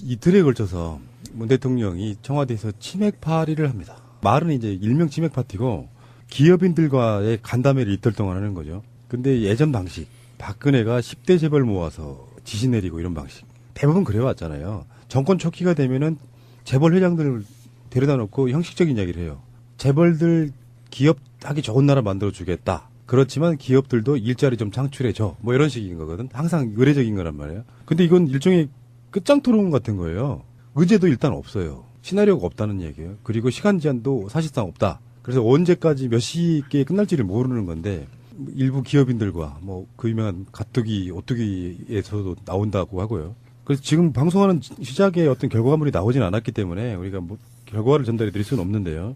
이틀에 걸쳐서 문 대통령이 청와대에서 치맥 파리를 합니다. 말은 이제 일명 치맥 파티고 기업인들과의 간담회를 이틀 동안 하는 거죠. 근데 예전 방식, 박근혜가 10대 재벌 모아서 지시 내리고 이런 방식. 대부분 그래왔잖아요. 정권 초기가 되면은 재벌 회장들을 데려다 놓고 형식적인 이야기를 해요. 재벌들 기업 하기 좋은 나라 만들어주겠다. 그렇지만 기업들도 일자리 좀 창출해줘. 뭐 이런 식인 거거든. 항상 의례적인 거란 말이에요. 근데 이건 일종의 끝장 토론 같은 거예요. 의제도 일단 없어요. 시나리오가 없다는 얘기예요. 그리고 시간 제한도 사실상 없다. 그래서 언제까지 몇 시에 끝날지를 모르는 건데 일부 기업인들과 뭐 그 유명한 가뚜기, 오뚜기에서도 나온다고 하고요. 그래서 지금 방송하는 시작에 어떤 결과물이 나오진 않았기 때문에 우리가 뭐 결과를 전달해 드릴 수는 없는데요.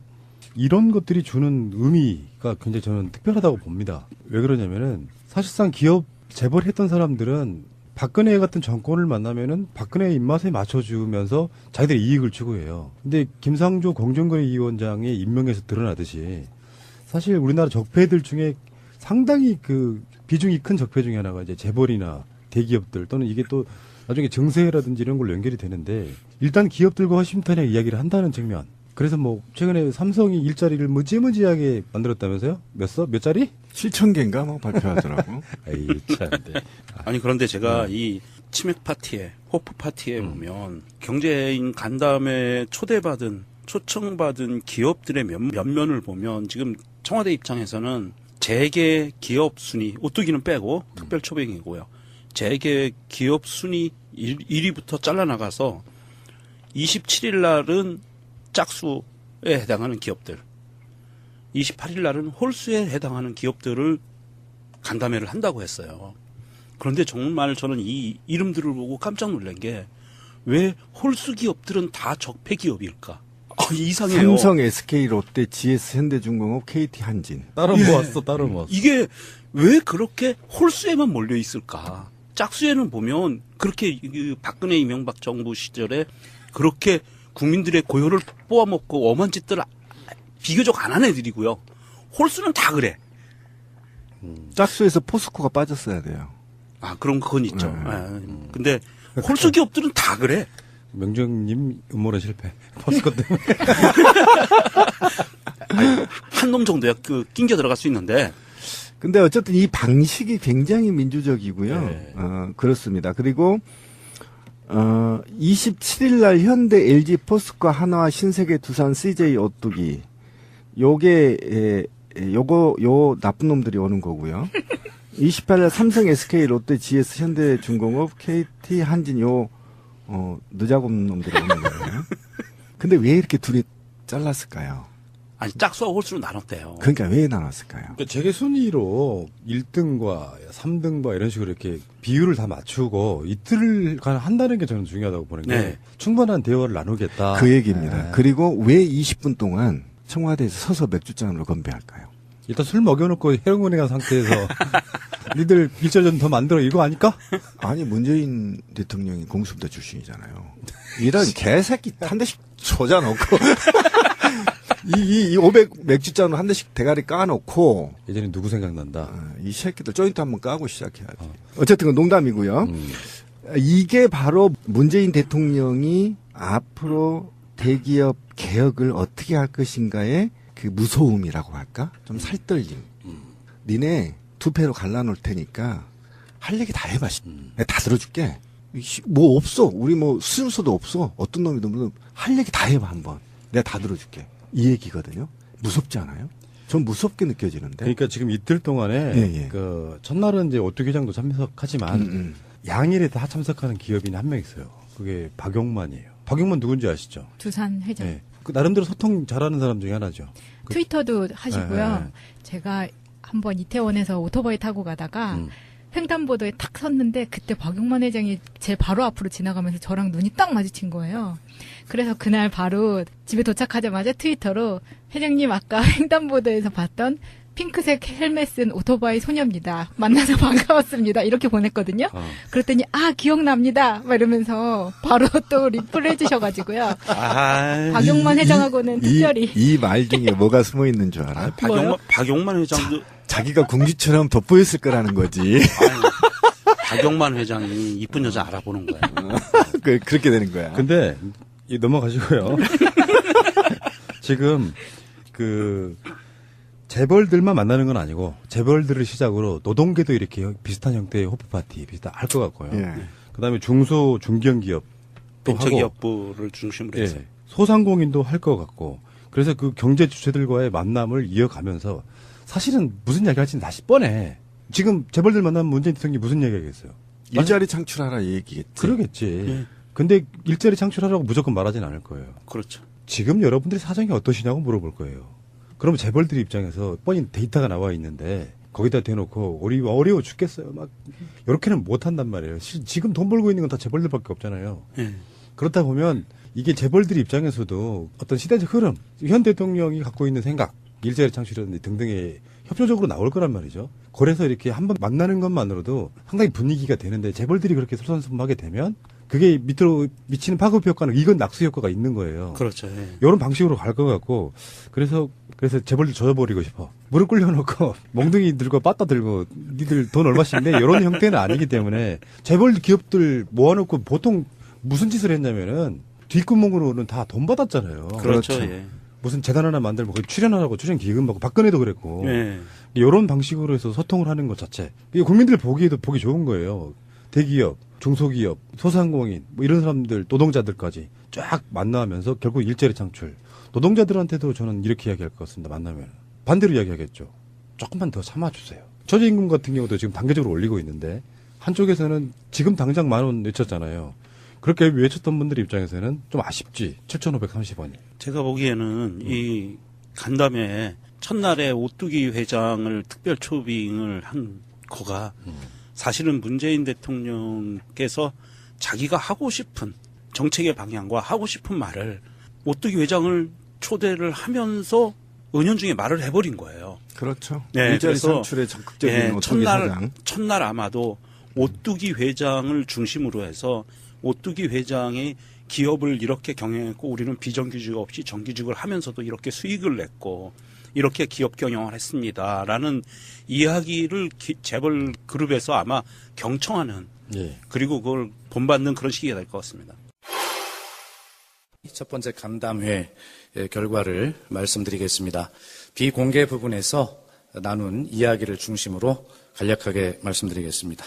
이런 것들이 주는 의미가 굉장히 저는 특별하다고 봅니다. 왜 그러냐면은 사실상 기업 재벌했던 사람들은 박근혜 같은 정권을 만나면은 박근혜 입맛에 맞춰주면서 자기들의 이익을 추구해요. 근데 김상조 공정거래위원장의 임명에서 드러나듯이 사실 우리나라 적폐들 중에 상당히 그 비중이 큰 적폐 중에 하나가 이제 재벌이나 대기업들 또는 이게 또 나중에 증세라든지 이런 걸로 연결이 되는데 일단 기업들과 허심탄회 이야기를 한다는 측면. 그래서 뭐 최근에 삼성이 일자리를 무지무지하게 만들었다면서요? 몇 자리? 7,000개인가 뭐 발표하더라고. 에이 참. 네. 아니 그런데 제가 이 치맥 파티에 호프 파티에 보면 경제인 간담회 초청받은 기업들의 면면을 보면 지금 청와대 입장에서는 재계 기업 순위 오뚜기는 빼고 특별 초빙이고요. 재계 기업 순위 1위부터 잘라나가서 27일 날은 짝수에 해당하는 기업들, 28일 날은 홀수에 해당하는 기업들을 간담회를 한다고 했어요. 그런데 정말 저는 이 이름들을 보고 깜짝 놀란 게 왜 홀수 기업들은 다 적폐 기업일까? 이상해요. 삼성, SK, 롯데, GS, 현대중공업, KT, 한진. 따로 모았어, 따로 모았어. 이게 왜 그렇게 홀수에만 몰려 있을까? 짝수에는 보면 그렇게 박근혜 이명박 정부 시절에 그렇게 국민들의 고요를 뽑아먹고 엄한 짓들 비교적 안 한 애들이고요. 홀수는 다 그래. 짝수에서 포스코가 빠졌어야 돼요. 아, 그럼 그건 있죠. 근데 홀수 기업들은 다 그래. 명정님 음모론 실패. 포스코 때문에. 한 놈 정도야 낑겨 들어갈 수 있는데. 근데 어쨌든 이 방식이 굉장히 민주적이고요. 네. 그렇습니다. 그리고 27일 날 현대, LG, 포스코, 한화, 신세계, 두산, CJ, 오뚜기. 요 나쁜 놈들이 오는 거고요. 28일 날 삼성, SK, 롯데, GS, 현대중공업, KT, 한진 늦자고 없는 놈들이 오는 거예요. 근데 왜 이렇게 둘이 잘랐을까요? 아니, 짝수와 홀수로 나눴대요. 그러니까 왜 나눴을까요? 그러니까 재계 순위로 1등과 3등과 이런 식으로 이렇게 비율을 다 맞추고 이틀간 한다는 게 저는 중요하다고 보는 게 네. 충분한 대화를 나누겠다. 그 얘기입니다. 네. 그리고 왜 20분 동안 청와대에서 서서 맥주잔으로 건배할까요? 일단 술 먹여놓고 해롱군에 간 상태에서 니들 일자리 좀 더 만들어 이거 아닐까? 아니 문재인 대통령이 공수부대 출신이잖아요. 이런 개새끼 한 대씩 쏘자놓고 이 500 맥주잔으로 한 대씩 대가리 까놓고 예전에 누구 생각난다. 이 새끼들 조인트 한번 까고 시작해야지. 어쨌든 그건 농담이고요. 이게 바로 문재인 대통령이 앞으로 대기업 개혁을 어떻게 할 것인가의 그 무서움이라고 할까? 좀 살떨림. 니네 두 패로 갈라놓을 테니까 할 얘기 다 해봐. 내가 다 들어줄게. 뭐 없어. 우리 뭐 순서도 없어. 어떤 놈이든 할 얘기 다 해봐 한번. 내가 다 들어줄게. 이 얘기거든요. 무섭지 않아요? 전 무섭게 느껴지는데. 그러니까 지금 이틀 동안에 예. 그 첫날은 이제 오뚜기 회장도 참석하지만 양일에 다 참석하는 기업인이 한 명 있어요. 그게 박용만이에요. 박용만 누군지 아시죠? 두산 회장. 네. 그 나름대로 소통 잘하는 사람 중에 하나죠. 트위터도 하시고요. 네. 제가 한번 이태원에서 오토바이 타고 가다가 횡단보도에 탁 섰는데 그때 박용만 회장이 제 바로 앞으로 지나가면서 저랑 눈이 딱 마주친 거예요. 그래서 그날 바로 집에 도착하자마자 트위터로 회장님 아까 횡단보도에서 봤던 핑크색 헬멧 쓴 오토바이 소녀입니다. 만나서 반가웠습니다. 이렇게 보냈거든요. 그랬더니 기억납니다. 막 이러면서 바로 또 리플을 해주셔가지고요. 박용만 회장하고는 특별히 이 말 중에 뭐가 숨어 있는 줄 알아? 박용만 회장도 자기가 궁지처럼 돋보였을 거라는 거지. 박용만 회장이 이쁜 여자 알아보는 거야. 그렇게 되는 거야. 근데 넘어가시고요. 지금 재벌들만 만나는 건 아니고 재벌들을 시작으로 노동계도 이렇게 비슷한 형태의 호프 파티 할 것 같고요. 예. 그다음에 중소 중견 기업 또 하고 벤처기업부를 중심으로 해서. 예, 소상공인도 할 것 같고 그래서 그 경제 주체들과의 만남을 이어가면서 사실은 무슨 이야기 할지는 다시 뻔해. 지금 재벌들 만나면 문재인 대통령이 무슨 이야기 하겠어요? 일자리 창출하라 이 얘기겠지. 그러겠지. 예. 근데 일자리 창출하라고 무조건 말하진 않을 거예요. 그렇죠. 지금 여러분들이 사정이 어떠시냐고 물어볼 거예요. 그럼 재벌들 입장에서 뻔히 데이터가 나와 있는데 거기다 대놓고 우리 어려워 죽겠어요. 막 이렇게는 못 한단 말이에요. 지금 돈 벌고 있는 건 다 재벌들밖에 없잖아요. 예. 그렇다 보면 이게 재벌들 입장에서도 어떤 시대적 흐름, 현 대통령이 갖고 있는 생각, 일자리 창출이라든지 등등에 협조적으로 나올 거란 말이죠. 그래서 이렇게 한번 만나는 것만으로도 상당히 분위기가 되는데 재벌들이 그렇게 솔선수범하게 되면 그게 밑으로 미치는 파급 효과는 이건 낙수 효과가 있는 거예요. 그렇죠. 예. 이런 방식으로 갈 것 같고 그래서 재벌들 져버리고 싶어. 무릎 꿇려놓고 몽둥이 들고 빠따 들고 니들 돈 얼마씩 내 이런 형태는 아니기 때문에 재벌 기업들 모아놓고 보통 무슨 짓을 했냐면은 뒷구멍으로는 다 돈 받았잖아요. 그렇죠. 그렇죠. 예. 무슨 재단 하나 만들고 거기 출연하라고 출연 기금 받고 박근혜도 그랬고 예. 이런 방식으로 해서 소통을 하는 것 자체 이게 국민들 보기에도 보기 좋은 거예요. 대기업, 중소기업, 소상공인 뭐 이런 사람들 노동자들까지 쫙 만나면서 결국 일자리 창출. 노동자들한테도 저는 이렇게 이야기할 것 같습니다. 만나면 반대로 이야기하겠죠. 조금만 더 참아주세요. 최저임금 같은 경우도 지금 단계적으로 올리고 있는데 한쪽에서는 지금 당장 10,000원 외쳤잖아요. 그렇게 외쳤던 분들 입장에서는 좀 아쉽지. 7,530원이. 제가 보기에는 이 간담회 첫날에 오뚜기 회장을 특별 초빙을 한 거가 사실은 문재인 대통령께서 자기가 하고 싶은 정책의 방향과 하고 싶은 말을 오뚜기 회장을 초대를 하면서 은연중에 말을 해버린 거예요. 그렇죠. 네, 일자리 그래서, 창출에 적극적인 예, 오뚜기 사장. 첫날 아마도 오뚜기 회장을 중심으로 해서 오뚜기 회장이 기업을 이렇게 경영했고 우리는 비정규직 없이 정규직을 하면서도 이렇게 수익을 냈고 이렇게 기업 경영을 했습니다라는 이야기를 재벌 그룹에서 아마 경청하는 예. 그리고 그걸 본받는 그런 시기가 될 것 같습니다. 첫 번째 간담회 결과를 말씀드리겠습니다. 비공개 부분에서 나눈 이야기를 중심으로 간략하게 말씀드리겠습니다.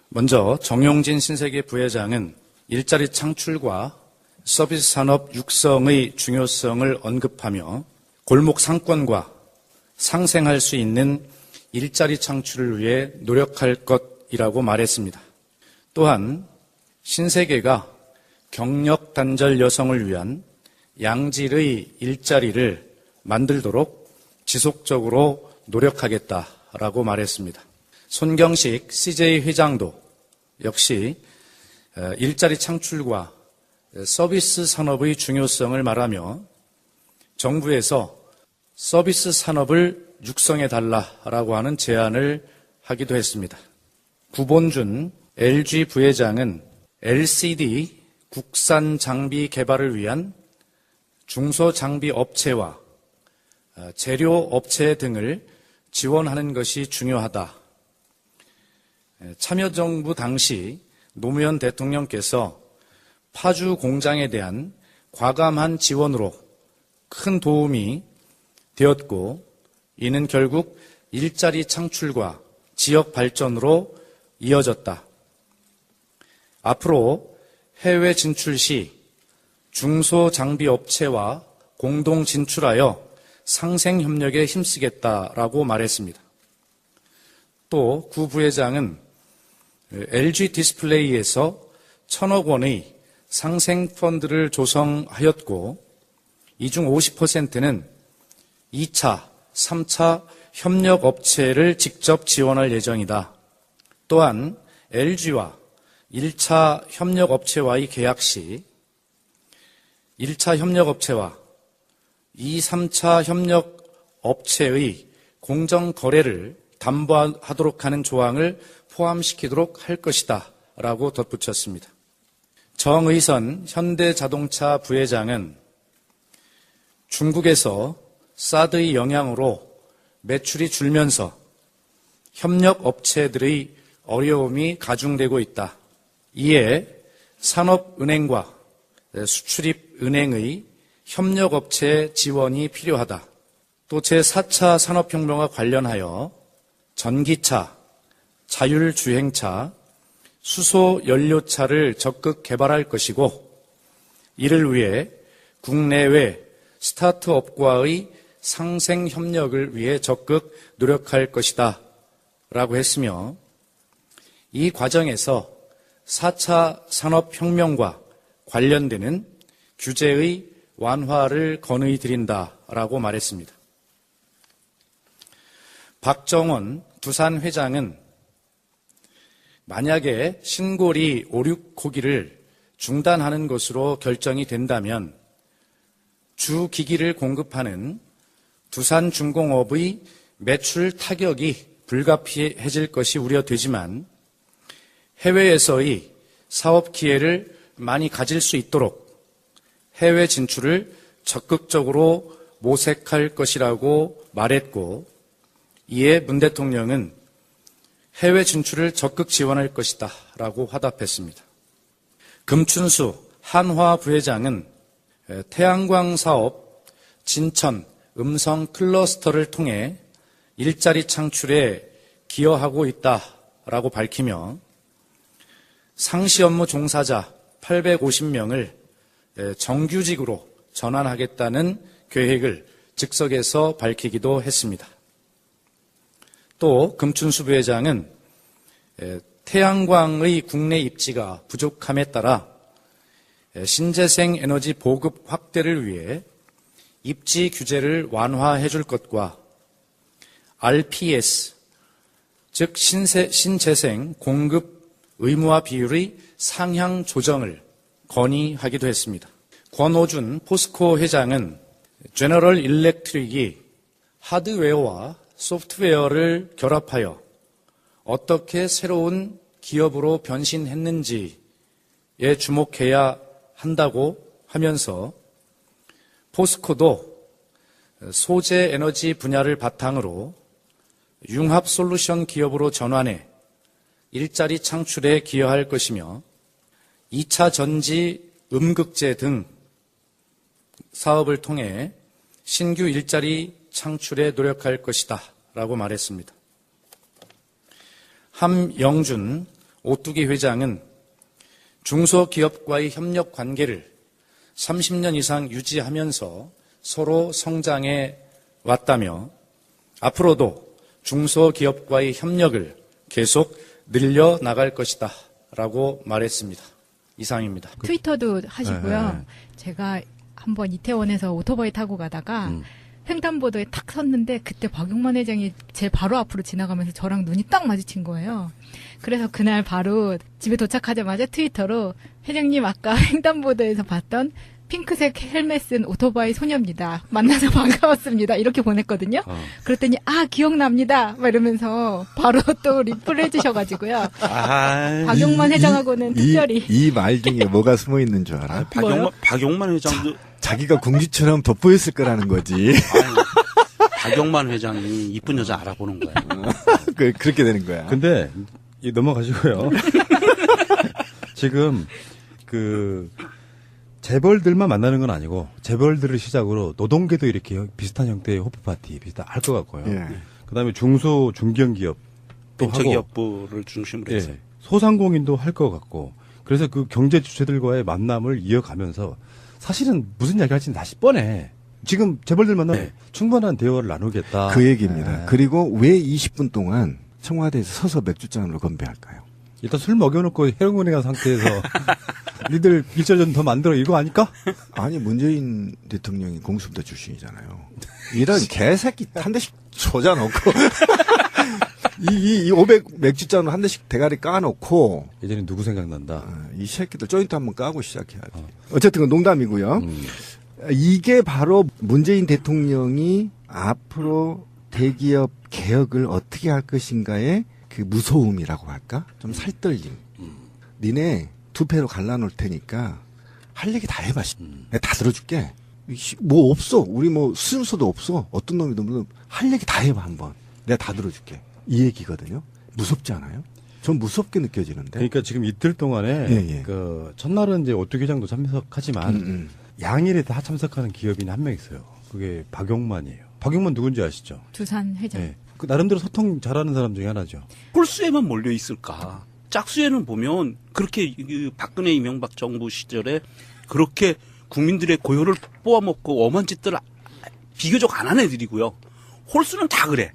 먼저 정용진 신세계 부회장은 일자리 창출과 서비스 산업 육성의 중요성을 언급하며 골목 상권과 상생할 수 있는 일자리 창출을 위해 노력할 것이라고 말했습니다. 또한 신세계가 경력 단절 여성을 위한 양질의 일자리를 만들도록 지속적으로 노력하겠다라고 말했습니다. 손경식 CJ 회장도 역시 일자리 창출과 서비스 산업의 중요성을 말하며 정부에서 서비스 산업을 육성해달라라고 하는 제안을 하기도 했습니다. 구본준 LG 부회장은 LCD 국산 장비 개발을 위한 중소장비 업체와 재료 업체 등을 지원하는 것이 중요하다. 참여정부 당시 노무현 대통령께서 파주 공장에 대한 과감한 지원으로 큰 도움이 되었고 이는 결국 일자리 창출과 지역 발전으로 이어졌다. 앞으로 해외 진출 시 중소장비업체와 공동 진출하여 상생 협력에 힘쓰겠다라고 말했습니다. 또 구 부회장은 LG 디스플레이에서 1,000억 원의 상생 펀드를 조성하였고 이 중 50%는 2차, 3차 협력 업체를 직접 지원할 예정이다. 또한 LG와 1차 협력 업체와의 계약 시 1차 협력 업체와 2, 3차 협력 업체의 공정 거래를 담보하도록 하는 조항을 포함시키도록 할 것이다 라고 덧붙였습니다. 정의선 현대자동차 부회장은 중국에서 사드의 영향으로 매출이 줄면서 협력 업체들의 어려움이 가중되고 있다. 이에 산업은행과 수출입은행의 협력업체 지원이 필요하다. 또 제4차 산업혁명과 관련하여 전기차, 자율주행차, 수소연료차를 적극 개발할 것이고 이를 위해 국내외 스타트업과의 상생협력을 위해 적극 노력할 것이다 라고 했으며 이 과정에서 4차 산업혁명과 관련되는 규제의 완화를 건의드린다 라고 말했습니다. 박정원 두산 회장은 만약에 신고리 오륙호기를 중단하는 것으로 결정이 된다면 주 기기를 공급하는 두산중공업의 매출 타격이 불가피해질 것이 우려되지만 해외에서의 사업 기회를 많이 가질 수 있도록 해외 진출을 적극적으로 모색할 것이라고 말했고 이에 문 대통령은 해외 진출을 적극 지원할 것이다 라고 화답했습니다. 금춘수 한화 부회장은 태양광 사업 진천 음성 클러스터를 통해 일자리 창출에 기여하고 있다라고 밝히며 상시 업무 종사자 850명을 정규직으로 전환하겠다는 계획을 즉석에서 밝히기도 했습니다. 또 금춘수 부회장은 태양광의 국내 입지가 부족함에 따라 신재생 에너지 보급 확대를 위해 입지 규제를 완화해 줄 것과 RPS, 즉 신재생 공급 의무화 비율의 상향 조정을 건의하기도 했습니다. 권오준 포스코 회장은 제너럴 일렉트릭이 하드웨어와 소프트웨어를 결합하여 어떻게 새로운 기업으로 변신했는지에 주목해야 한다고 하면서 포스코도 소재 에너지 분야를 바탕으로 융합 솔루션 기업으로 전환해 일자리 창출에 기여할 것이며 2차 전지 음극재 등 사업을 통해 신규 일자리 창출에 노력할 것이다 라고 말했습니다. 함영준 오뚜기 회장은 중소기업과의 협력 관계를 30년 이상 유지하면서 서로 성장해 왔다며 앞으로도 중소기업과의 협력을 계속 늘려나갈 것이다 라고 말했습니다. 이상입니다. 트위터도 하시고요. 네. 제가 한번 이태원에서 오토바이 타고 가다가 횡단보도에 탁 섰는데 그때 박용만 회장이 제 바로 앞으로 지나가면서 저랑 눈이 딱 마주친 거예요. 그래서 그날 바로 집에 도착하자마자 트위터로 회장님 아까 횡단보도에서 봤던 핑크색 헬멧 쓴 오토바이 소녀입니다. 만나서 반가웠습니다. 이렇게 보냈거든요. 그랬더니 기억납니다. 막 이러면서 바로 또 리플을 해주셔가지고요. 박용만 회장하고는 특별히 이 말 중에 뭐가 숨어 있는 줄 알아? 박용만 회장도 자기가 공주처럼 돋보였을 거라는 거지. 박용만 회장이 이쁜 여자 알아보는 거야. 그렇게 되는 거야. 근데 넘어가시고요. 지금 재벌들만 만나는 건 아니고 재벌들을 시작으로 노동계도 이렇게 비슷한 형태의 호프 파티 할 것 같고요. 예. 그다음에 중소 중견기업 또 하고 벤처기업부를 중심으로 해서. 예, 소상공인도 할 것 같고 그래서 그 경제 주체들과의 만남을 이어가면서 사실은 무슨 이야기 할지는 다시 뻔해. 지금 재벌들 만나면 충분한 대화를 나누겠다. 그 얘기입니다. 예. 그리고 왜 20분 동안 청와대에서 서서 맥주잔으로 건배할까요? 일단 술 먹여놓고 해롱군행한 상태에서 니들 일자리좀 더 만들어 이거 아닐까? 아니 문재인 대통령이 공수부대 출신이잖아요. 이런 개새끼 한 대씩 쏟아놓고 이 500 맥주잔으로 한 대씩 대가리 까놓고 예전에 누구 생각난다. 이 새끼들 조인트 한번 까고 시작해야지. 어쨌든 그건 농담이고요. 이게 바로 문재인 대통령이 앞으로 대기업 개혁을 어떻게 할 것인가의 그 무서움이라고 할까? 좀 살떨림. 니네 두 패로 갈라놓을 테니까 할 얘기 다 해봐. 내가 다 들어줄게. 뭐 없어. 우리 뭐 순서도 없어. 어떤 놈이든 할 얘기 다 해봐 한번. 내가 다 들어줄게. 이 얘기거든요. 무섭지 않아요? 좀 무섭게 느껴지는데. 그러니까 지금 이틀 동안에 예, 예. 그 첫날은 이제 오뚜기 회장도 참석하지만 양일에 다 참석하는 기업인이 한 명 있어요. 그게 박용만이에요. 박용만 누군지 아시죠? 두산 회장. 네. 그 나름대로 소통 잘하는 사람 중에 하나죠. 홀수에만 몰려 있을까? 짝수에는 보면 그렇게 그 박근혜 이명박 정부 시절에 그렇게 국민들의 고요를 뽑아먹고 엄한 짓들 비교적 안 한 애들이고요. 홀수는 다 그래.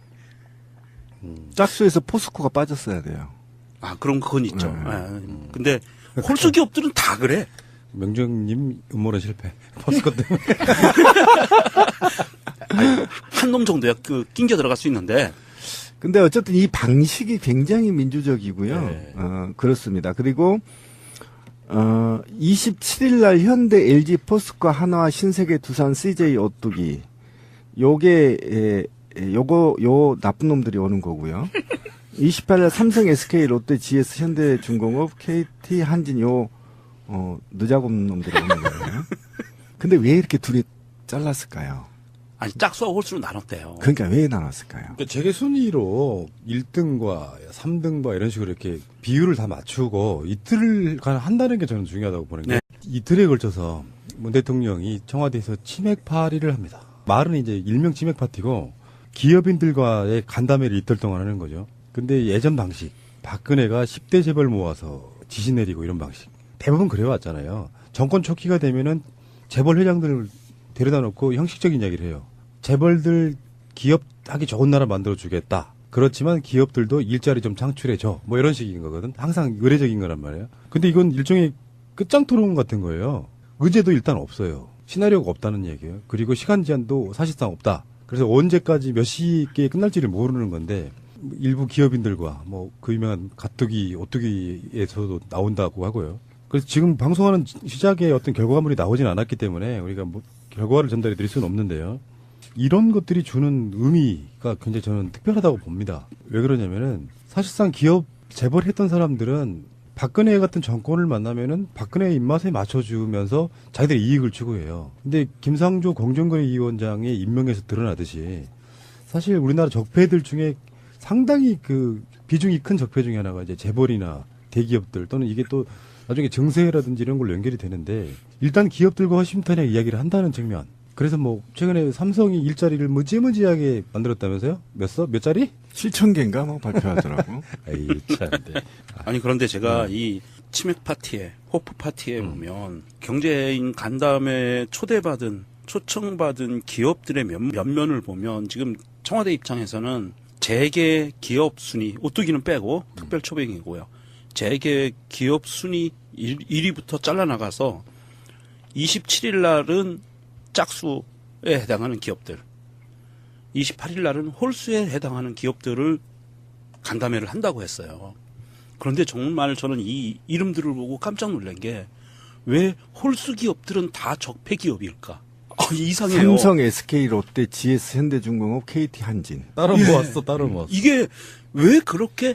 짝수에서 포스코가 빠졌어야 돼요. 아, 그런 그건 있죠. 근데 홀수 기업들은 다 그래. 명정님 음모론 실패. 포스코 때문에. 한 놈 정도야 그 낑겨 들어갈 수 있는데 근데 어쨌든 이 방식이 굉장히 민주적이고요. 네. 그렇습니다. 그리고 27일 날 현대, LG, 포스코, 한화, 신세계, 두산, CJ, 오뚜기 요게 요 나쁜 놈들이 오는 거고요. 28일 삼성, SK, 롯데, GS, 현대중공업, KT, 한진 늦자고 없는 놈들이 오는 거예요. 근데 왜 이렇게 둘이 잘랐을까요? 아니 짝수와 홀수로 나눴대요. 그러니까 왜 나눴을까요? 그러니까 재계 순위로 1등과 3등과 이런 식으로 이렇게 비율을 다 맞추고 이틀간 한다는 게 저는 중요하다고 보는 게 네. 이틀에 걸쳐서 문 대통령이 청와대에서 치맥 파리를 합니다. 말은 이제 일명 치맥 파티고 기업인들과의 간담회를 이틀 동안 하는 거죠. 근데 예전 방식 박근혜가 10대 재벌 모아서 지시 내리고 이런 방식 대부분 그래왔잖아요. 정권 초기가 되면은 재벌 회장들을 데려다 놓고 형식적인 이야기를 해요. 재벌들 기업 하기 좋은 나라 만들어 주겠다. 그렇지만 기업들도 일자리 좀 창출해 줘. 뭐 이런 식인 거거든. 항상 의례적인 거란 말이에요. 근데 이건 일종의 끝장 토론 같은 거예요. 의제도 일단 없어요. 시나리오가 없다는 얘기예요. 그리고 시간 제한도 사실상 없다. 그래서 언제까지 몇 시에 끝날지를 모르는 건데 일부 기업인들과 뭐 그 유명한 가뚜기, 오뚜기에서도 나온다고 하고요. 그래서 지금 방송하는 시작에 어떤 결과물이 나오진 않았기 때문에 우리가 뭐 결과를 전달해 드릴 수는 없는데요. 이런 것들이 주는 의미가 굉장히 저는 특별하다고 봅니다. 왜 그러냐면은 사실상 기업 재벌 했던 사람들은 박근혜 같은 정권을 만나면은 박근혜 입맛에 맞춰주면서 자기들의 이익을 추구해요. 근데 김상조 공정거래위원장의 임명에서 드러나듯이 사실 우리나라 적폐들 중에 상당히 그 비중이 큰 적폐 중에 하나가 이제 재벌이나 대기업들 또는 이게 또 나중에 증세라든지 이런 걸로 연결이 되는데 일단 기업들과 허심탄회하게 이야기를 한다는 측면. 그래서 뭐 최근에 삼성이 일자리를 무지무지하게 만들었다면서요? 몇 자리? 7,000개인가 뭐 발표하더라고. 에이 참. 네. 아니 그런데 제가 이 치맥 파티에 호프 파티에 보면 경제인 간담회 초청받은 기업들의 면면을 보면 지금 청와대 입장에서는 재계 기업 순위 오뚜기는 빼고 특별 초빙이고요. 재계 기업 순위 1위부터 잘라나가서 27일 날은 짝수에 해당하는 기업들, 28일 날은 홀수에 해당하는 기업들을 간담회를 한다고 했어요. 그런데 정말 저는 이 이름들을 보고 깜짝 놀란 게 왜 홀수 기업들은 다 적폐 기업일까? 이상해요. 삼성, SK, 롯데, GS, 현대중공업, KT, 한진. 따로 모았어. 이게 왜 그렇게